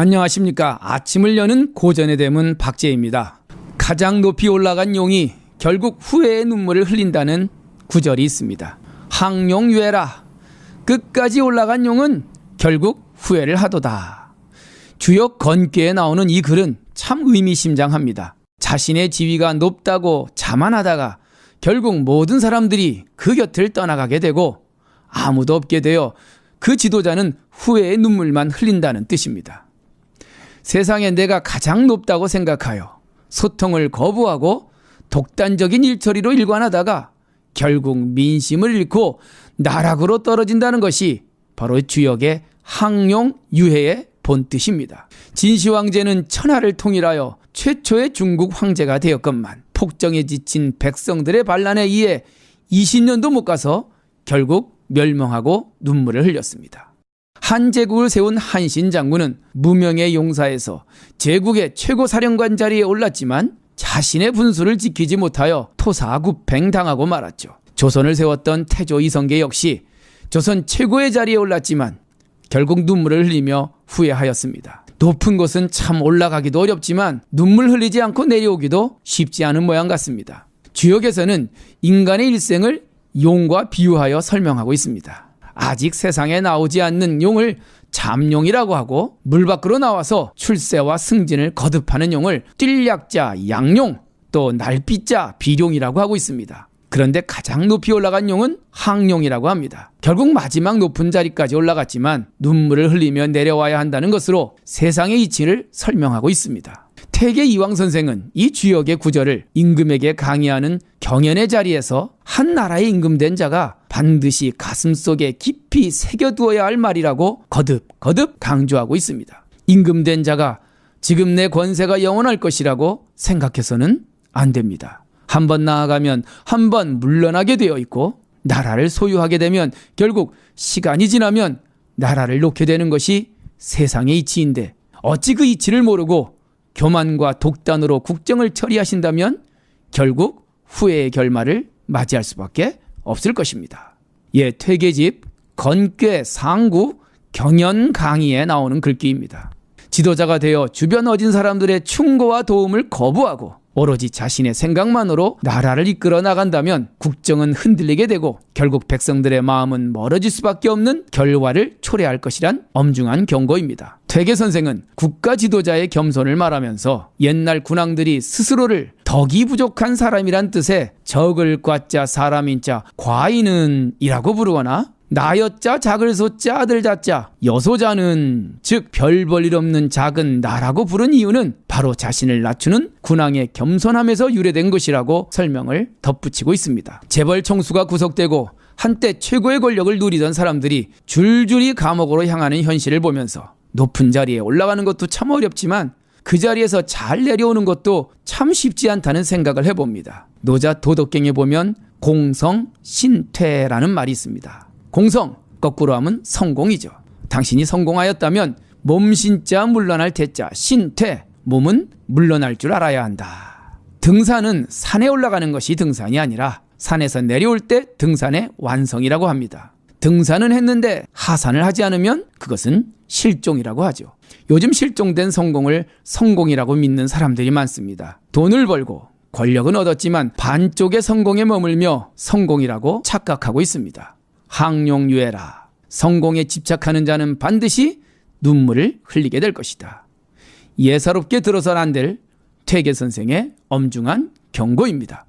안녕하십니까. 아침을 여는 고전의 대문 박재입니다. 가장 높이 올라간 용이 결국 후회의 눈물을 흘린다는 구절이 있습니다. 항용유해라. 끝까지 올라간 용은 결국 후회를 하도다. 주역 건께에 나오는 이 글은 참 의미심장합니다. 자신의 지위가 높다고 자만하다가 결국 모든 사람들이 그 곁을 떠나가게 되고 아무도 없게 되어 그 지도자는 후회의 눈물만 흘린다는 뜻입니다. 세상에 내가 가장 높다고 생각하여 소통을 거부하고 독단적인 일처리로 일관하다가 결국 민심을 잃고 나락으로 떨어진다는 것이 바로 주역의 항용유해의 본뜻입니다. 진시황제는 천하를 통일하여 최초의 중국 황제가 되었건만 폭정에 지친 백성들의 반란에 의해 20년도 못 가서 결국 멸망하고 눈물을 흘렸습니다. 한 제국을 세운 한신 장군은 무명의 용사에서 제국의 최고 사령관 자리에 올랐지만 자신의 분수를 지키지 못하여 토사구팽당하고 말았죠. 조선을 세웠던 태조 이성계 역시 조선 최고의 자리에 올랐지만 결국 눈물을 흘리며 후회하였습니다. 높은 곳은 참 올라가기도 어렵지만 눈물 흘리지 않고 내려오기도 쉽지 않은 모양 같습니다. 주역에서는 인간의 일생을 용과 비유하여 설명하고 있습니다. 아직 세상에 나오지 않는 용을 잠용이라고 하고 물 밖으로 나와서 출세와 승진을 거듭하는 용을 뛸약자 양용, 또 날빛자 비룡이라고 하고 있습니다. 그런데 가장 높이 올라간 용은 항용이라고 합니다. 결국 마지막 높은 자리까지 올라갔지만 눈물을 흘리며 내려와야 한다는 것으로 세상의 이치를 설명하고 있습니다. 태계 이황 선생은 이 주역의 구절을 임금에게 강의하는 경연의 자리에서 한 나라에 임금된 자가 반드시 가슴속에 깊이 새겨두어야 할 말이라고 거듭 강조하고 있습니다. 임금된 자가 지금 내 권세가 영원할 것이라고 생각해서는 안 됩니다. 한번 나아가면 한번 물러나게 되어 있고 나라를 소유하게 되면 결국 시간이 지나면 나라를 놓게 되는 것이 세상의 이치인데 어찌 그 이치를 모르고 교만과 독단으로 국정을 처리하신다면 결국 후회의 결말을 맞이할 수밖에 없을 것입니다. 퇴계집 건꽤 상구 경연 강의에 나오는 글귀입니다. 지도자가 되어 주변 어진 사람들의 충고와 도움을 거부하고 오로지 자신의 생각만으로 나라를 이끌어 나간다면 국정은 흔들리게 되고 결국 백성들의 마음은 멀어질 수밖에 없는 결과를 초래할 것이란 엄중한 경고입니다. 퇴계 선생은 국가 지도자의 겸손을 말하면서 옛날 군왕들이 스스로를 덕이 부족한 사람이란 뜻의 적을 과자 사람인자 과인은 이라고 부르거나 나여자 작을 소자 아들 자자 여소자는 즉 별 볼 일 없는 작은 나라고 부른 이유는 바로 자신을 낮추는 군왕의 겸손함에서 유래된 것이라고 설명을 덧붙이고 있습니다. 재벌 총수가 구속되고 한때 최고의 권력을 누리던 사람들이 줄줄이 감옥으로 향하는 현실을 보면서 높은 자리에 올라가는 것도 참 어렵지만 그 자리에서 잘 내려오는 것도 참 쉽지 않다는 생각을 해봅니다. 노자 도덕경에 보면 공성신퇴라는 말이 있습니다. 공성, 거꾸로 하면 성공이죠. 당신이 성공하였다면 몸신자 물러날 태자, 신퇴, 몸은 물러날 줄 알아야 한다. 등산은 산에 올라가는 것이 등산이 아니라 산에서 내려올 때 등산의 완성이라고 합니다. 등산은 했는데 하산을 하지 않으면 그것은 실종이라고 하죠. 요즘 실종된 성공을 성공이라고 믿는 사람들이 많습니다. 돈을 벌고 권력은 얻었지만 반쪽의 성공에 머물며 성공이라고 착각하고 있습니다. 항용유해라. 성공에 집착하는 자는 반드시 눈물을 흘리게 될 것이다. 예사롭게 들어선 안 될 퇴계 선생의 엄중한 경고입니다.